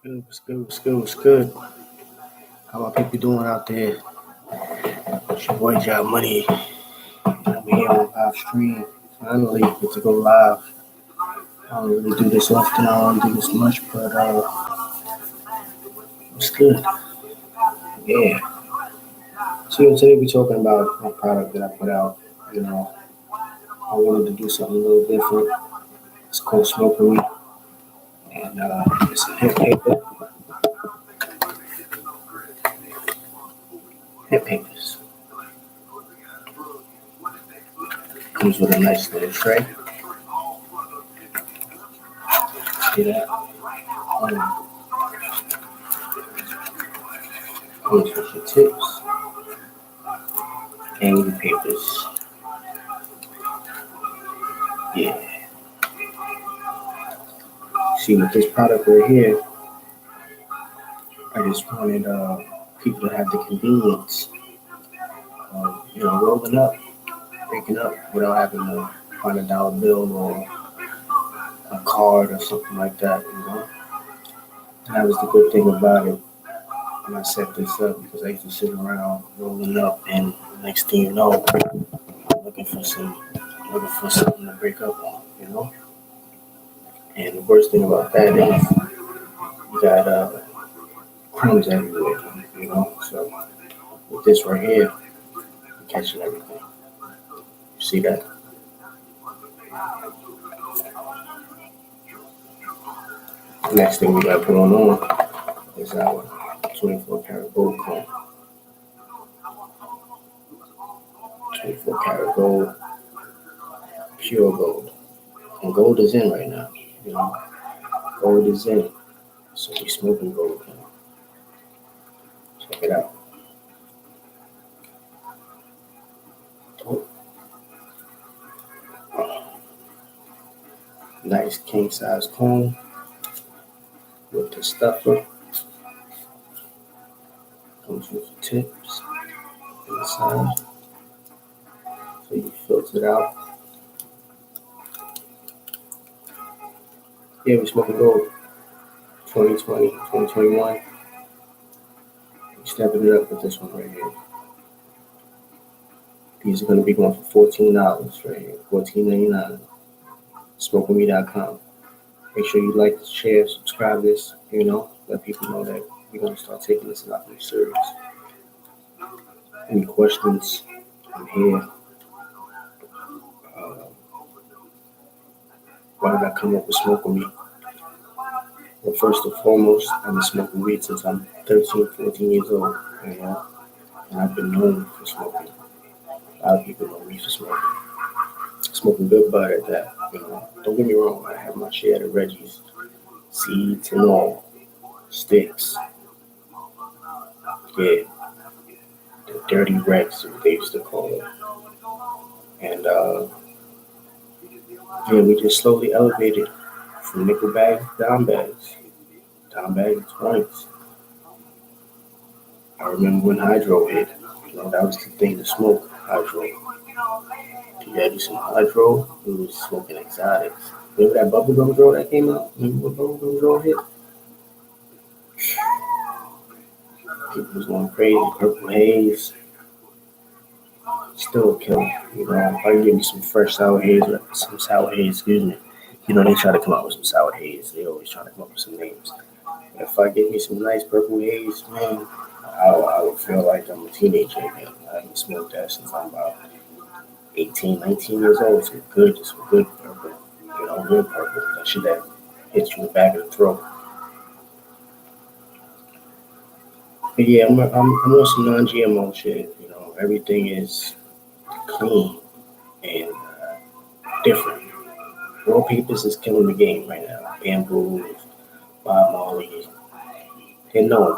Good, what's good, what's good, what's good? How are people doing out there? It's your boy Job Money. I'm here on live stream. Finally, get to go live. I don't really do this often, I don't do this much, but it's good. Yeah. So today we're talking about my product that I put out. You know, I wanted to do something a little different. It's called Smokery, and it's a hemp paper. Hemp papers. Comes with a nice little tray. See that? Comes with your tips and your papers. Yeah. See, with this product right here, I just wanted people to have the convenience of, rolling up, picking up without having to find a dollar bill or a card or something like that. And that was the good thing about it when I set this up because I used to sit around rolling up and next thing you know, looking for some, looking for something to break up on. And the worst thing about that is you got crumbs everywhere. So with this right here, you're catching everything. You see that? Next thing we got going on is our 24 karat gold coin. 24 karat gold, pure gold. And gold is in right now. You know, gold is in. So we smoking gold now. Check it out. Oh, nice king size cone with the stuffer. Comes with the tips inside. So you filter it out. Yeah, we smoking gold. 2020, 2021. We stepping it up with this one right here. These are going to be going for $14 right here. $14.99. SmokeWithMe.com. Make sure you like, share, subscribe this. Let people know that we're going to start taking this a lot more serious. Any questions? I'm here. Uh, why did I come up with Smoke With Me? Well, first and foremost, I've been smoking weed since I'm 13, 14 years old. And I've been known for smoking. A lot of people know me for smoking. Smoking good bud at that. Don't get me wrong, I have my share of Reggie's, seeds and all, sticks. Yeah, the dirty Rex, as they used to call it. And yeah, we just slowly elevated from nickel bags to dime bags to 20s. I remember when hydro hit. That was the thing to smoke, hydro. If you had you some hydro, we was smoking exotics. Remember that bubblegum draw that came out? Remember when bubblegum draw hit? People was going crazy. Purple haze, still a killer. If I give me some fresh sour haze, or some sour haze, excuse me. They try to come out with some sour haze. They always try to come up with some names. If I get me some nice purple haze, man, I would feel like I'm a teenager again. I haven't smoked that since I'm about 18, 19 years old. Some good purple. Real purple. That shit that hits you in the back of the throat. But yeah, I'm on some non-GMO shit. Everything is clean and different. Raw papers is killing the game right now. Bamboo, Bob Marley, they're known.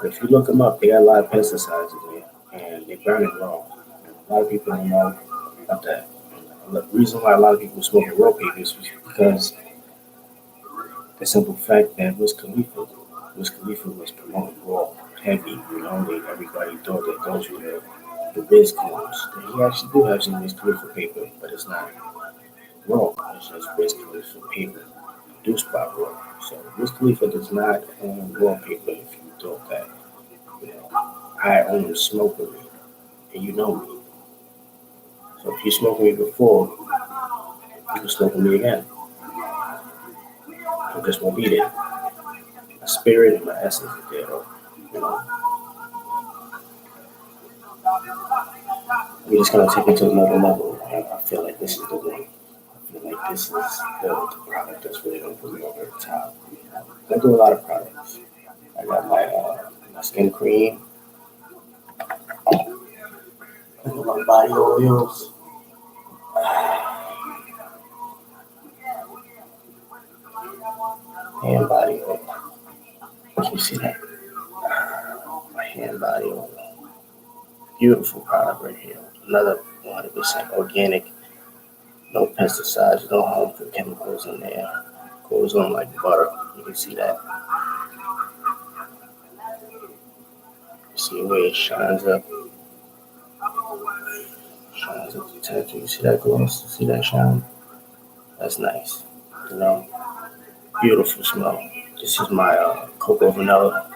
But if you look them up, they got a lot of pesticides in there, and they burn it raw. And a lot of people don't know about that. And the reason why a lot of people smoking raw papers is because the simple fact that Wiz Khalifa was promoting raw heavy. Everybody thought that those were the Wiz clones. He actually do have some Wiz Khalifa paper, but it's not raw. It's just Wiz Khalifa paper. do spot work. So Wiz Khalifa does not own wallpaper. If you thought that, you know, I own smoking weed, and you know me. So if you smoked me before, you can smoke with me again. I just won't be there. My spirit and my essence is there, though. You know, we're just gonna take it to another level. I feel like this is the one. I feel like this is the product that's really gonna put me over the top. I do a lot of products. I got my skin cream, I got my body oils, hand body oil. Can you see that? My hand body oil. Beautiful product right here. Another 100% organic, no pesticides, no harmful chemicals in there. Goes on like butter. You can see that. See where it shines up. Shines up the texture. You see that gloss? See that shine? That's nice. You know, beautiful smell. This is my cocoa vanilla.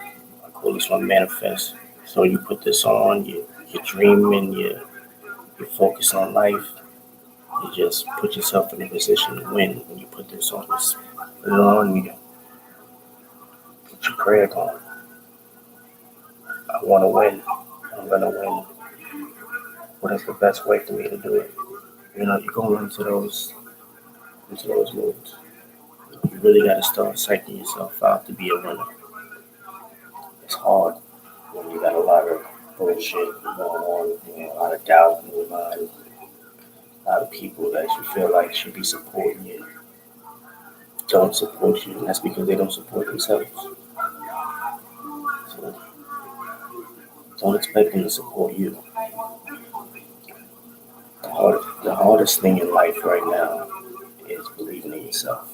I call this my manifest. So you put this on, you're dreaming, you focus on life. You just put yourself in a position to win when you put this on. Just put it on, you put your prayer on. I want to win. I'm gonna win. What is the best way for me to do it? You know, you go into those moods. You really got to start psyching yourself out to be a winner. It's hard when you got a lot of bullshit going on, a lot of doubt in your mind, a lot of people that you feel like should be supporting you don't support you, and that's because they don't support themselves. So don't expect them to support you. The hardest thing in life right now is believing in yourself.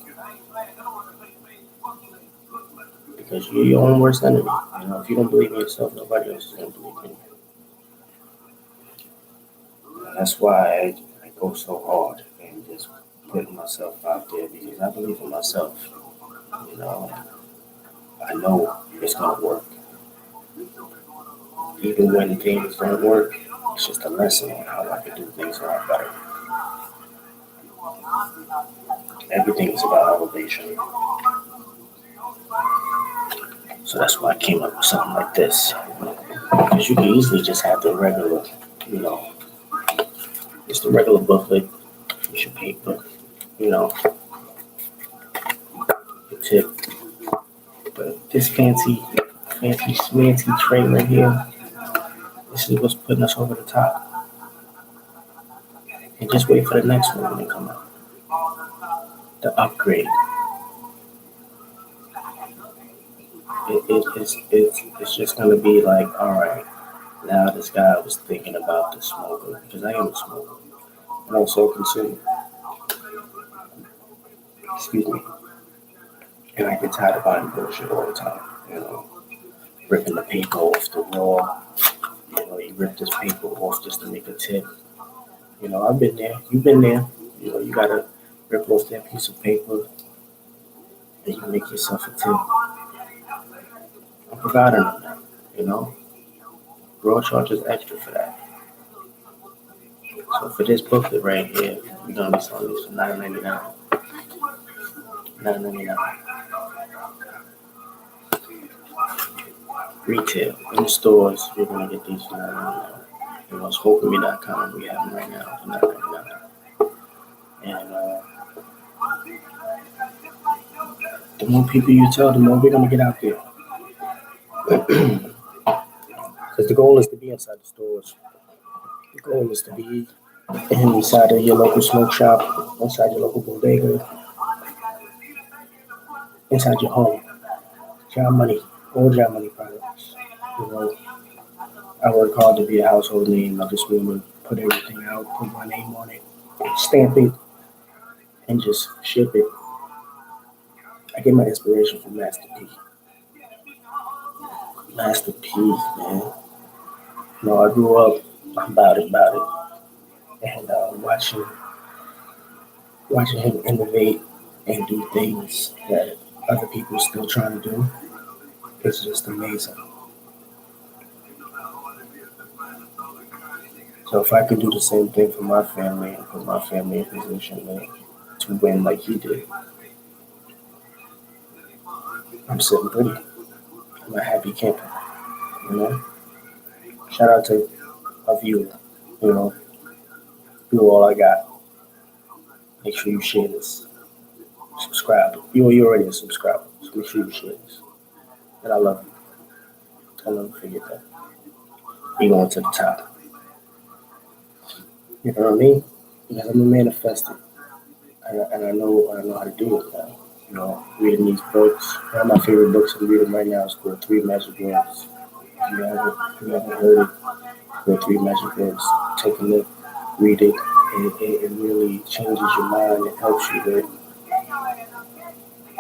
Because you're your own worst enemy. You know, if you don't believe in yourself, nobody else is going to believe in you. And that's why I go so hard and just putting myself out there because I believe in myself. You know, I know it's going to work. Even when things don't work, it's just a lesson on how I can do things a lot better. Everything is about elevation. So that's why I came up with something like this. Because you can easily just have the regular, you know, it's the regular booklet, it's your paper, you know, your tip. But this fancy, smancy tray right here, this is what's putting us over the top. And just wait for the next one to come out. The upgrade. It's just gonna be like, all right, now this guy was thinking about the smoker because I am a smoker and also a consumer. Excuse me. And I get tired of buying bullshit all the time. You know, ripping the paper off the wall. You know, you rip this paper off just to make a tip. You know, I've been there. You've been there. You know, you gotta rip off that piece of paper and you make yourself a tip. I'm providing on that. You know, Raw charges extra for that. So for this booklet right here, we're gonna be selling this for $9.99. $9.99. Retail in the stores, you're gonna get these for $9.99. You know, it's hopefulme.com. We have them right now for $9.99. And the more people you tell, the more we're gonna get out there. Because the goal is to be inside the stores. The goal is to be inside of your local smoke shop, inside your local bodega, inside your home. Job Money, all Job Money products. You know, I work hard to be a household name. I just want to put everything out, put my name on it, stamp it, and just ship it. I get my inspiration from Master P. Master P, man. You know, I grew up about it, and watching him innovate and do things that other people are still trying to do. It's just amazing. So if I could do the same thing for my family and put my family in position to win like he did, I'm sitting pretty. I'm a happy camper, you know? Shout out to a viewer, you know, you all I got. Make sure you share this. Subscribe. You're already a subscriber, so make sure you share this. And I love you. I'll never forget that. We going to the top. You know what I mean? Because I'm a manifester. And I know how to do it now. You know, reading these books. One of my favorite books I'm reading right now is called Three Magic Words. If you haven't heard it, the Three Magic Words. Take a look, read it. It really changes your mind. It helps you with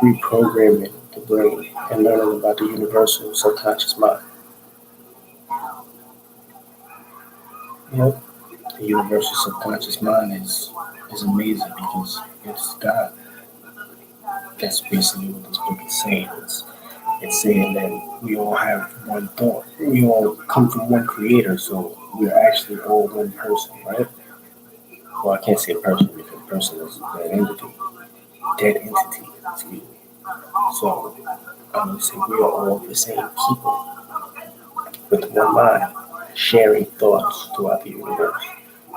reprogramming the brain and learning about the universal subconscious mind. Yep, the universal subconscious mind is amazing because it's God. That's basically what this book is saying. It's saying that we all have one thought. We all come from one creator, so we're actually all one person, right? Well, I can't say person because person is an entity, dead entity, excuse me. So I'm going to say we are all the same people with one mind, sharing thoughts throughout the universe.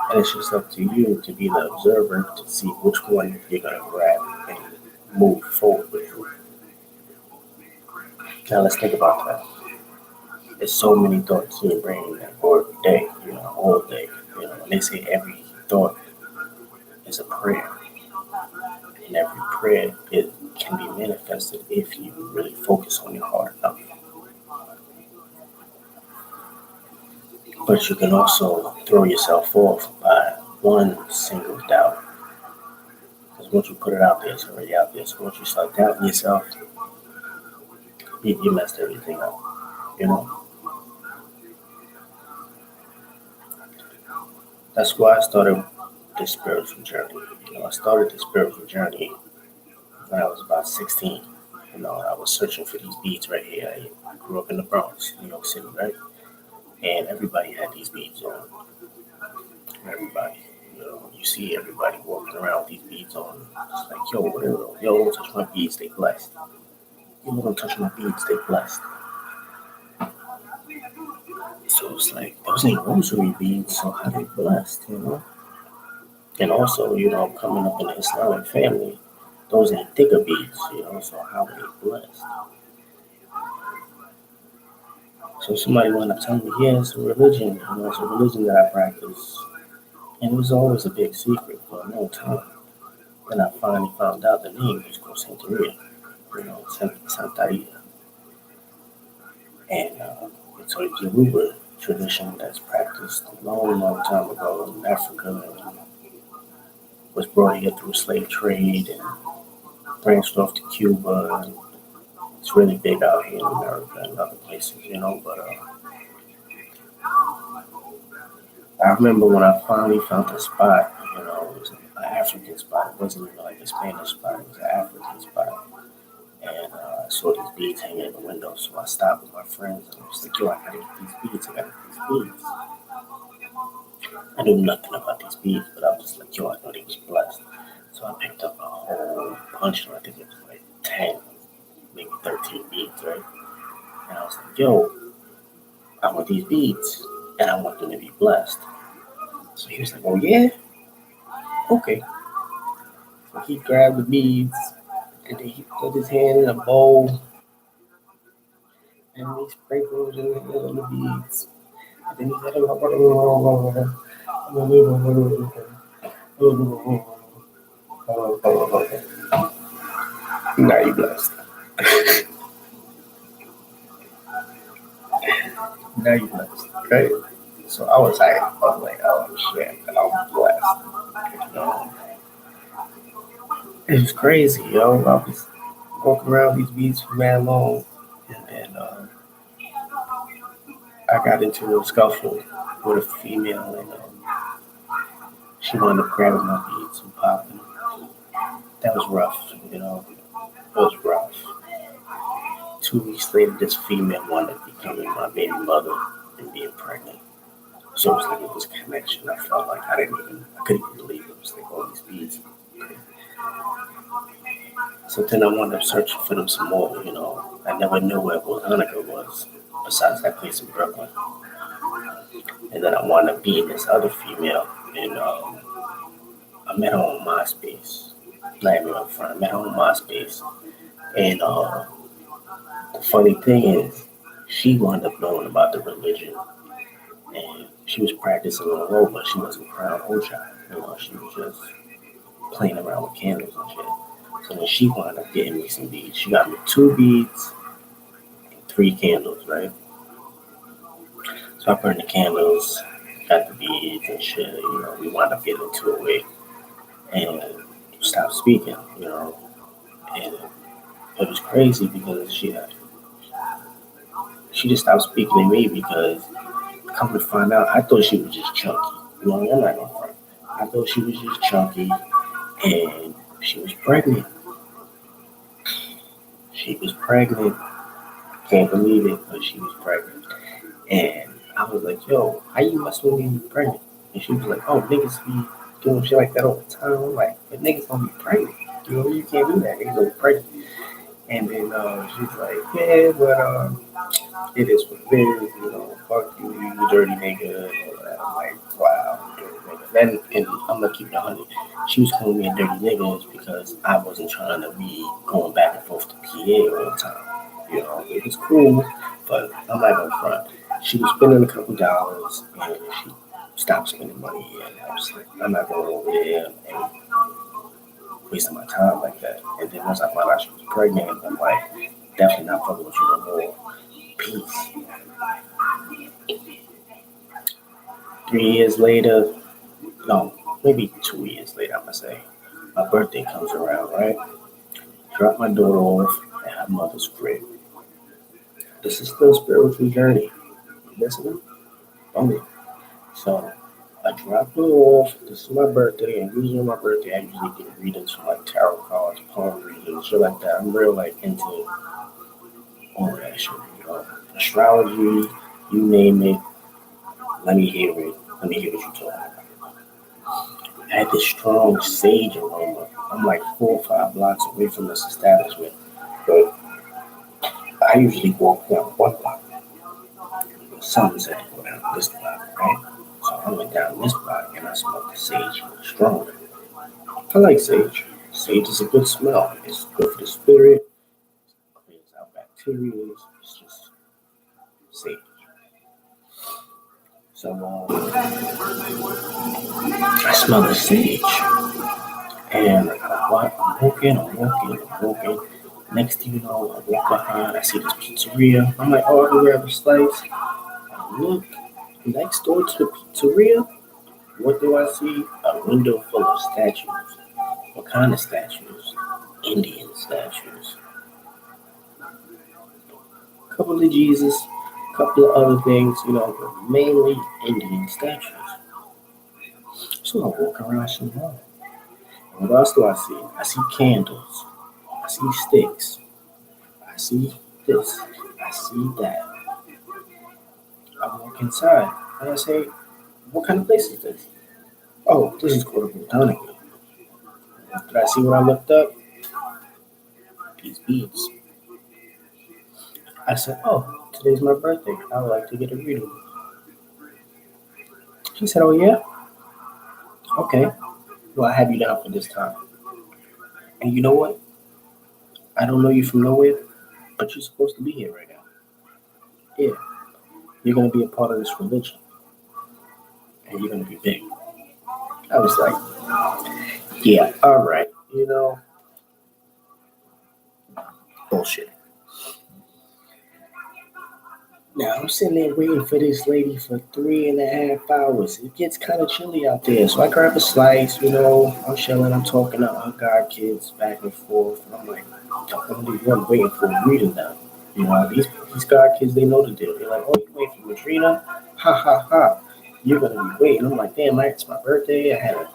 And it's just up to you to be the observer to see which one you're going to grab and move forward with. Now let's think about that. There's so many thoughts in your brain that go every day, all day. And they say every thought is a prayer. And every prayer it can be manifested if you really focus on your heart enough. But you can also throw yourself off by one single doubt. Because once you put it out there, it's already out there. So once you start doubting yourself, you messed everything up. You know? That's why I started this spiritual journey. I started this spiritual journey when I was about 16. I was searching for these beads right here. I grew up in the Bronx, New York City, right? And everybody had these beads on. Everybody. You see everybody walking around with these beads on. It's like, yo, whatever. Yo, don't touch my beads, they blessed. You don't touch my beads, they blessed. So it's like, those ain't rosary beads, so how they blessed? And also, coming up in an Islamic family, those ain't thicker beads, so how are they blessed? So somebody wound up telling me, yeah, it's a religion, it's a religion that I practice. And it was always a big secret for a long time. Then I finally found out the name was called Santeria, Santeria. And it's a Yoruba tradition that's practiced a long, long time ago in Africa and was brought here through slave trade and branched off to Cuba. And it's really big out here in America and other places. But I remember when I finally found a spot, it was an African spot. It wasn't even like a Spanish spot, it was an African spot. And I saw these beads hanging in the window, so I stopped with my friends and I was like, yo, I gotta get these beads, I gotta get these beads. I knew nothing about these beads, but I was just like, yo, I thought he was blessed. So I picked up a whole bunch of, I think it was like 10, maybe 13 beads, right? And I was like, yo, I want these beads, and I want them to be blessed. So he was like, oh, yeah? Okay. So he grabbed the beads, and then he put his hand in a bowl, and he sprinkled in the beads. And then he said, now you blessed. Now you blessed, right? So I was like, oh shit, I'm blessed. It was crazy, yo. I was walking around these beats for man long, and then I got into a scuffle with a female, and she wanted to grab my beads and popping. that was rough, It was rough. 2 weeks later, this female wound up becoming my baby mother and being pregnant. So it was like it was a connection. I felt like I couldn't even believe it. It was like all these beads. So then I wound up searching for them some more, I never knew where Botanica was, besides that place in Brooklyn. And then I wound up being this other female, and I met her on MySpace. Not even up front, I met her on MySpace. And the funny thing is, she wound up knowing about the religion, and she was practicing on the road, but she wasn't Crown Ocha. She was just playing around with candles and shit. So when she wound up getting me some beads, she got me 2 beads and 3 candles, right? So I burned the candles, got the beads and shit, we wound up getting into it with, and stopped speaking, and it was crazy because she just stopped speaking to me because come to find out, I thought she was just chunky. I'm not gonna front. I thought she was just chunky, and she was pregnant. She was pregnant. Can't believe it, but she was pregnant. And I was like, yo, how you messing with me pregnant? And she was like, oh, niggas be doing shit like that all the time. I'm like, but niggas gonna be pregnant. You can't do that. Niggas gonna be pregnant. And then she's like, yeah, but it is what it is. Fuck you, you dirty nigga. And all that. I'm like, wow, dirty nigga. Then, and I'm gonna keep it 100. She was calling me a dirty nigga because I wasn't trying to be going back and forth to PA all the time. It was cool, but I'm not gonna front. She was spending a couple dollars and she stopped spending money. And I was like, I'm not going over there and wasting my time like that. And then once I found out she was pregnant, I'm like, definitely not fucking with you no more. Peace. 3 years later, no, maybe 2 years later, I'm gonna say, my birthday comes around, right? Drop my daughter off at her mother's crib. This is still a spiritual journey. You listening? Okay. So I dropped her off. This is my birthday, and usually on my birthday, I usually get readings from like tarot cards, palm readings, shit like that. I'm real into all that shit. Astrology, you name it. Let me hear it. Let me hear what you're talking about. I had this strong sage aroma. I'm like 4 or 5 blocks away from this establishment, but I usually walk down one block. Someone said to go down this block, right? So I went down this block and I smelled the sage stronger. I like sage. Sage is a good smell. It's good for the spirit. Cleans out bacteria. It's just sage. So I smell the sage. And I'm walking. Next thing you know, I walk behind, I see this pizzeria. I'm like, oh, I can grab a slice. I look next door to the pizzeria. What do I see? A window full of statues. What kind of statues? Indian statues. A couple of Jesus, a couple of other things, but mainly Indian statues. So I walk around some more. What else do I see? I see candles. I see sticks. I see this. I see that. I walk inside and I say, what kind of place is this? Oh, this is called a Botanica. Did I see what I looked up? These beads. I said, oh, today's my birthday. I would like to get a reading. She said, oh, yeah? Okay. Well, I have you down for this time. And you know what? I don't know you from nowhere, but you're supposed to be here right now. Yeah. You're going to be a part of this religion. And you're going to be big. I was like, yeah, all right. Bullshit. Now I'm sitting there waiting for this lady for 3.5 hours. It gets kind of chilly out there, so I grab a slice. I'm chilling. I'm talking to our god kids back and forth, and I'm like, I'm only one waiting for a reading now. These god kids, they know the deal. They're like, oh, you waiting for Madrina? Ha ha ha! You're gonna be waiting. I'm like, damn, it's my birthday. I had an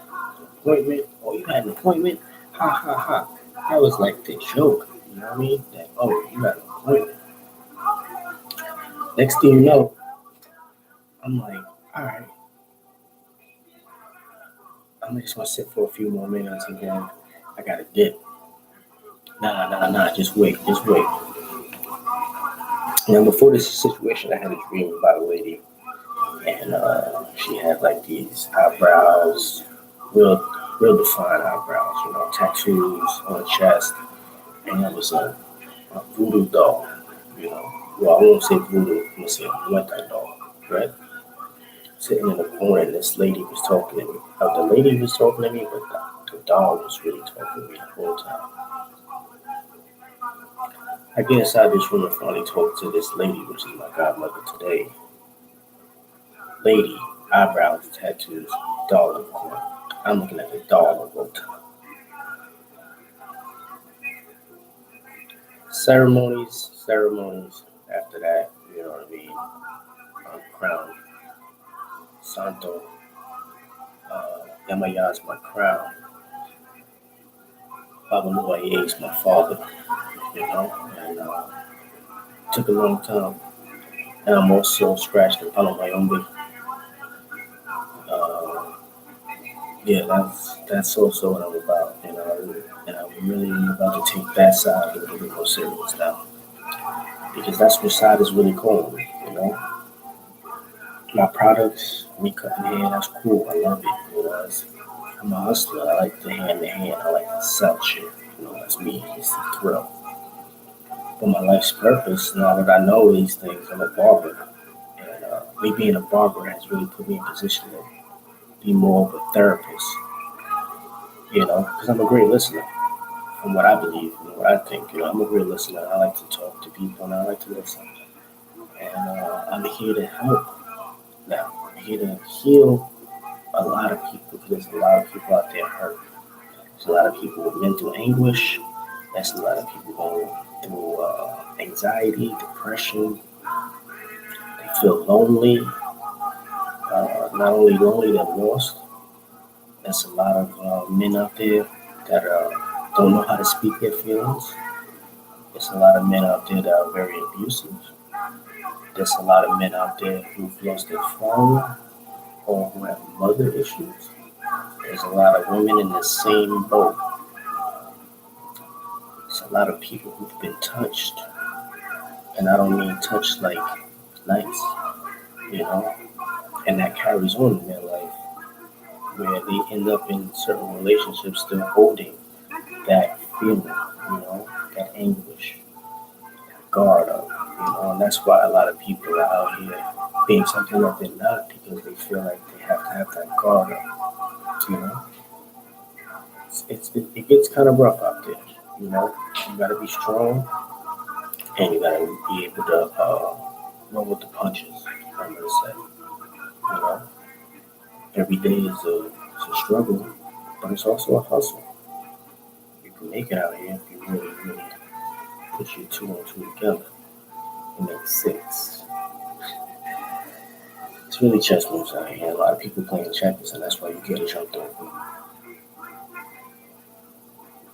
appointment. Oh, you had an appointment? Ha ha ha. That was like the joke. You know what I mean? That, oh, you got a point. Next thing you know, I'm like, all right, I'm just gonna sit for a few more minutes and then I gotta dip. Nah, just wait. Now before this situation, I had a dream about a lady, and she had like these eyebrows, real, real defined eyebrows, tattoos on her chest, and it was a voodoo doll, you know. Well, I won't say voodoo, I'm gonna say a muerta doll, right? Sitting in the corner, and this lady was talking to me. The lady was talking to me, but the doll was really talking to me the whole time. I get inside this room and finally talk to this lady, which is my godmother today. Lady, eyebrows, tattoos, doll in the corner. I'm looking at the doll the whole time. Ceremonies. After that, you know what I mean? Crown, Santo, Yamaya is my crown. Baba Luaye is my father, and took a long time. And I'm also scratched the Palo. Uh, yeah, that's also what I'm about, and I'm really about to take that side a little bit more serious now, because that's what side is really cool, you know. My products, me cutting hair, that's cool. I love it. I'm a hustler. I like the hand to hand. I like to sell shit. That's me. It's the thrill. But my life's purpose, now that I know these things, I'm a barber. And me being a barber has really put me in a position to be more of a therapist, because I'm a great listener from what I believe and what I think. I'm a great listener. I like to talk to people and I like to listen. And I'm here to help now. I'm here to heal a lot of people because there's a lot of people out there hurt. There's a lot of people with mental anguish. There's a lot of people going through anxiety, depression. They feel lonely. Not only lonely, they're lost. There's a lot of men out there that don't know how to speak their feelings. There's a lot of men out there that are very abusive. There's a lot of men out there who've lost their phone or who have mother issues. There's a lot of women in the same boat. There's a lot of people who've been touched. And I don't mean touched like nice, you know, and that carries on in their life where they end up in certain relationships still holding that feeling, that anguish, guard up, and that's why a lot of people are out here being something that they're not because they feel like they have to have that guard up, you know. It gets kind of rough out there, you know. You got to be strong and you got to be able to roll with the punches. I'm gonna say, you know, every day is a struggle, but it's also a hustle. You can make it out here if you really put your two and two together and make six. It's really chess moves out here. A lot of people playing checkers, and that's why you get jumped over.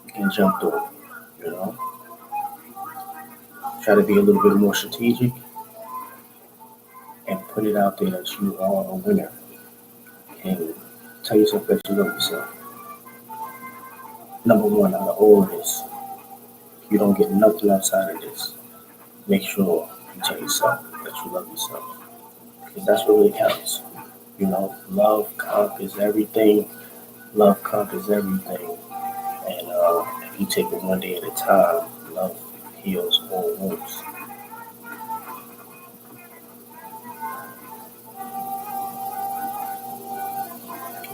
You get jumped over, you know. Try to be a little bit more strategic and put it out there that you are a winner. And tell yourself that you love yourself. Number one out of all of this, you don't get nothing outside of this. Make sure you tell yourself that you love yourself. Because that's what really counts. Love conquers everything. Love conquers everything. And if you take it one day at a time, love heals all wounds.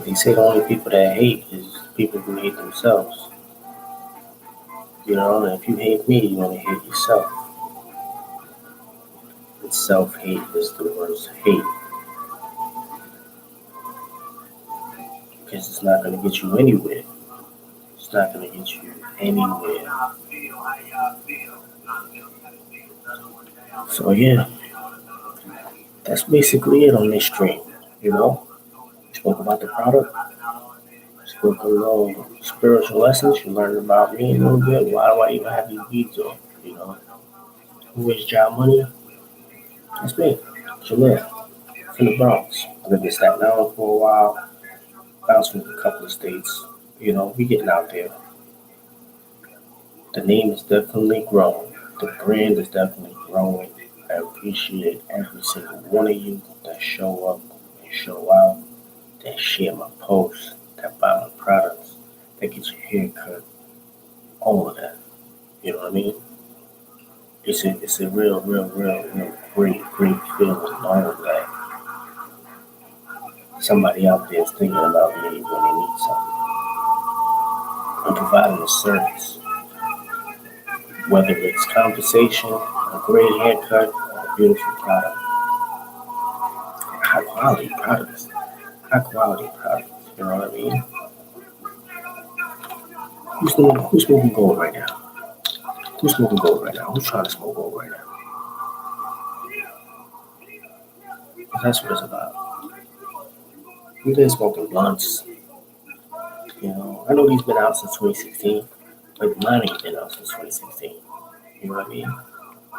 They say the only people that hate is people who hate themselves. And if you hate me, you only hate yourself. And self-hate is the worst hate. Because it's not going to get you anywhere. It's not going to get you anywhere. So yeah, that's basically it on this stream. We spoke about the product, Spoke a little spiritual lessons. You learned about me a little bit. Why do I even have these beads on? You know, who is John Money? That's me, Jaleel, from the Bronx. I lived in Staten Island for a while. Bounced from a couple of states. You know, we getting out there. The name is definitely growing. The brand is definitely growing. I appreciate every single one of you that show up and show out, that share my posts, that buy my products, that get your hair cut, all of that. You know what I mean? It's a real great feeling knowing that somebody out there is thinking about me when they need something. I'm providing a service, whether it's conversation, a great haircut, or a beautiful product, high quality products, high quality products. You know what I mean? Who's smoking gold right now? Who's smoking gold right now? Who's trying to smoke gold right now? That's what it's about. We've been smoking blunts. You know, I know these been out since 2016, but mine ain't been out since 2016. You know what I mean?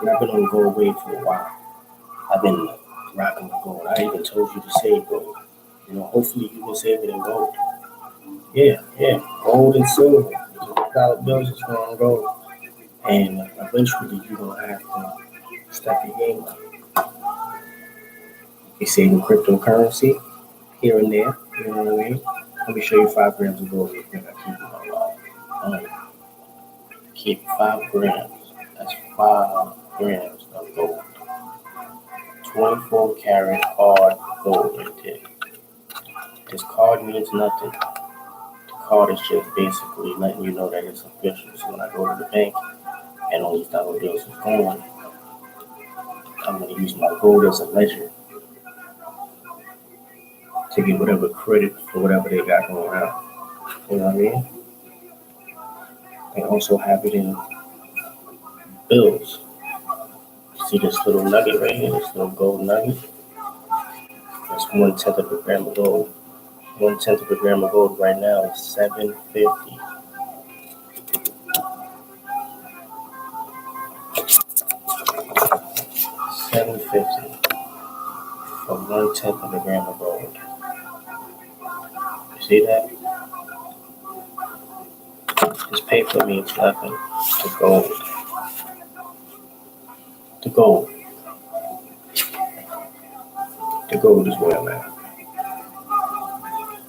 And I've been on gold wave for a while. I've been rocking with gold. I even told you to save gold. You know, hopefully you can save it in gold. Yeah, gold and silver. Dollar bills is going gold. And eventually you're gonna have to step your game up. You saving cryptocurrency here and there. You know what I mean? Let me show you 5 grams of gold real quick. I keep it on lock. Keep 5 grams. That's 5 grams of gold. 24 karat hard gold right there. This card means nothing. The card is just basically letting you know that it's official. So when I go to the bank and all these dollar bills is going, I'm going to use my gold as a ledger to get whatever credit for whatever they got going on. You know what I mean? They also have it in bills. See this little nugget right here, this little gold nugget? That's 1/10 of a gram of gold. 1/10 of a gram of gold right now is $7.50. $7.50 for 1/10 of a gram of gold. You see that? This paper means nothing to gold. The gold. The gold is where I'm at.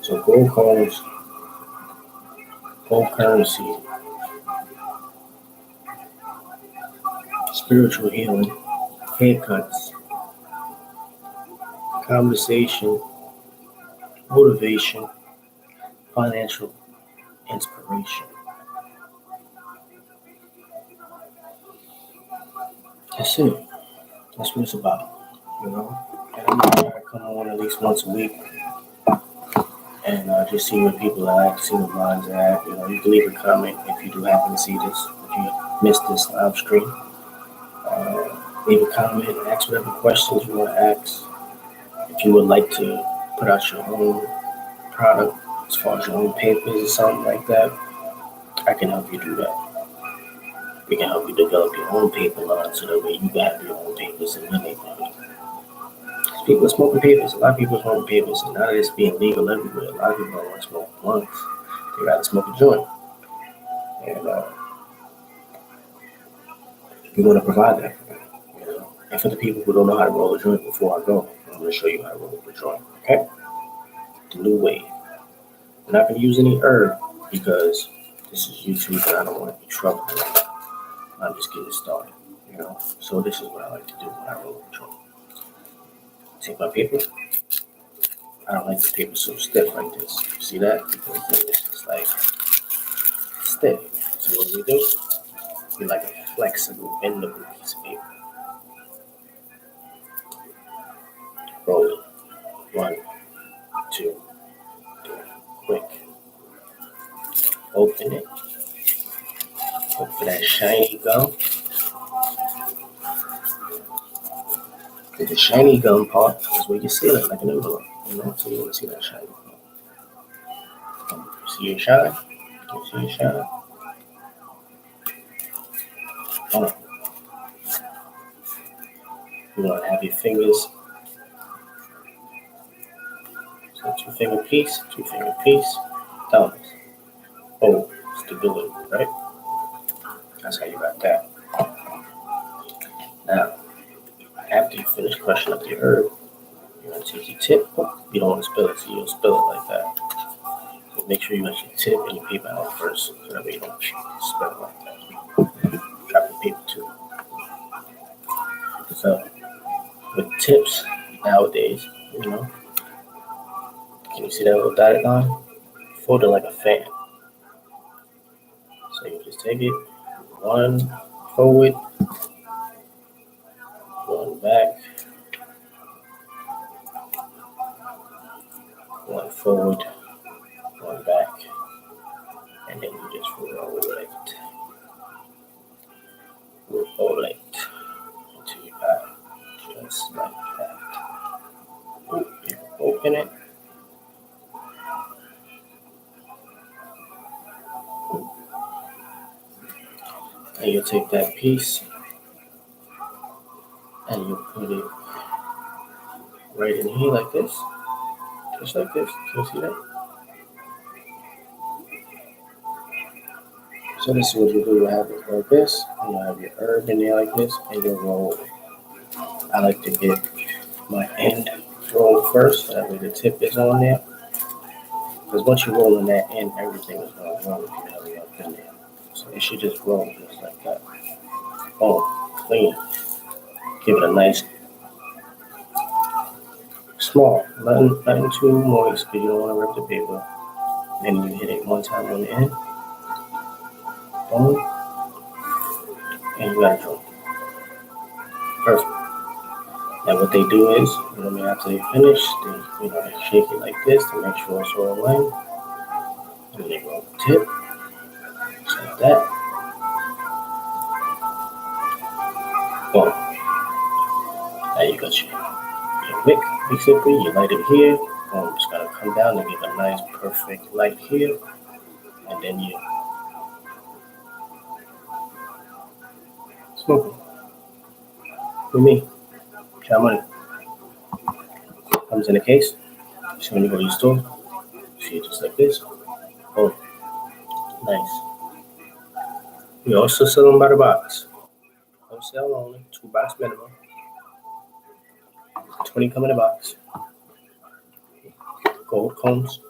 So gold coins, gold currency, spiritual healing, haircuts, conversation, motivation, financial inspiration. That's it. That's what it's about, you know. And I'm gonna try to come on at least once a week and just see where people are at, see what minds are at. You know, you can leave a comment if you do happen to see this, if you missed this live stream. Leave a comment, ask whatever questions you want to ask. If you would like to put out your own product, as far as your own papers or something like that, I can help you do that. We can help you develop your own paper line so that way you can have your own papers in your neighborhood. People are smoking papers. A lot of people are smoking papers, and now that it's being legal everywhere, a lot of people don't want to smoke blunts. They rather smoke a joint. And we want to provide that for them. You know? And for the people who don't know how to roll a joint before I go, I'm going to show you how to roll a joint. Okay? The new way. I'm not going to use any herb because this is YouTube and I don't want to be trouble. I'm just getting started. You know? So this is what I like to do when I roll a joint. Take my paper. I don't like the paper so stiff like this. See that? Because then it's just like stiff. So what we do? We like a flexible, bendable piece of paper. Roll it. 1, 2, 3. Quick. Open it. Look for that shiny gum. The shiny gum part is where you seal it like an envelope. You know, so you want to see that shiny gum. see your shine? Can you see your shine? You want to have your fingers, so 2-finger piece, thumbs. Oh, stability, right? That's how you got that. Now, after you finish crushing up your herb, you're going to take your tip. You don't want to spill it, so you'll spill it like that. So make sure you let your tip and your paper out first, so that way you don't spill it like that. Drop your paper too. So, with tips nowadays, can you see that little dotted line? Fold it like a fan. So you just take it, one forward, one back, one forward, one back, and then you just roll it until you got it, just like that. You open it. And you take that piece and you put it right in here like this. Just like this. Can you see that? So this is what you do. You have it like this, and you have your herb in there like this, and you roll it. I like to get my end rolled first, so that way the tip is on there. Because once you roll in that end, everything is going to roll if you have it up in there. So it should just roll just like that. Boom, clean. Give it a nice small, nothing too moist because you don't want to rip the paper. Then you hit it one time on the end. Boom. And you got it done. Perfect. Now what they do is, after they finish, they shake it like this to make sure it's all aligned. And they roll the tip, just like that. Boom. Now you got your wick, basically. You light it here. Boom. Just gotta come down and give a nice, perfect light here. And then you smoke it. With me. Try money. Comes in a case. So when you go to your store, see it just like this. Oh, nice. We also sell them by the box. Wholesale only, 2 box minimum. 20 come in the box. Gold cones,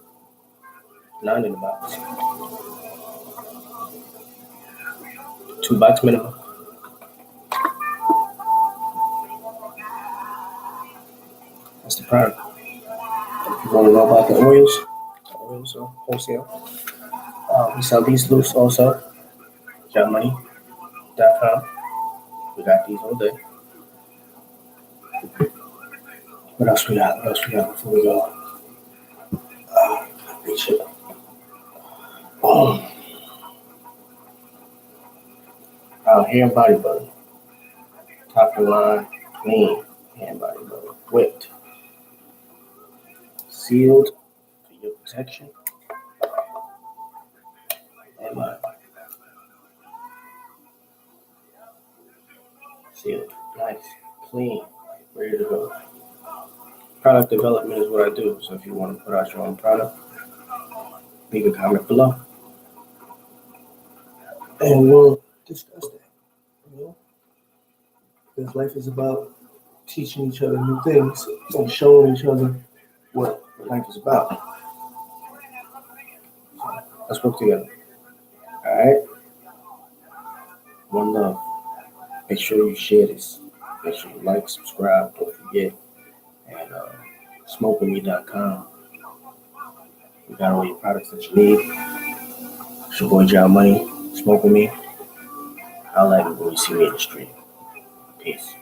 9 in the box. 2 box minimum. That's the product. If you want to know about the oils are wholesale. We sell these loose also. JohnMoney.com. We got these all day. What else we got before we go? Hair and body butter. Top of the line, clean hair and body butter. Whipped. Sealed for your protection. And mine. Sealed. Nice. Clean. Ready to go. Product development is what I do. So if you want to put out your own product, leave a comment below. And we'll discuss that. Because life is about teaching each other new things and showing each other what life is about. So let's work together. Alright? One love. Make sure you share this. Make sure you like, subscribe, don't forget. And smokewithme.com. We got all your products that you need. It's your boy John Money. Smoke with me. I'll let you when you see me in the street. Peace.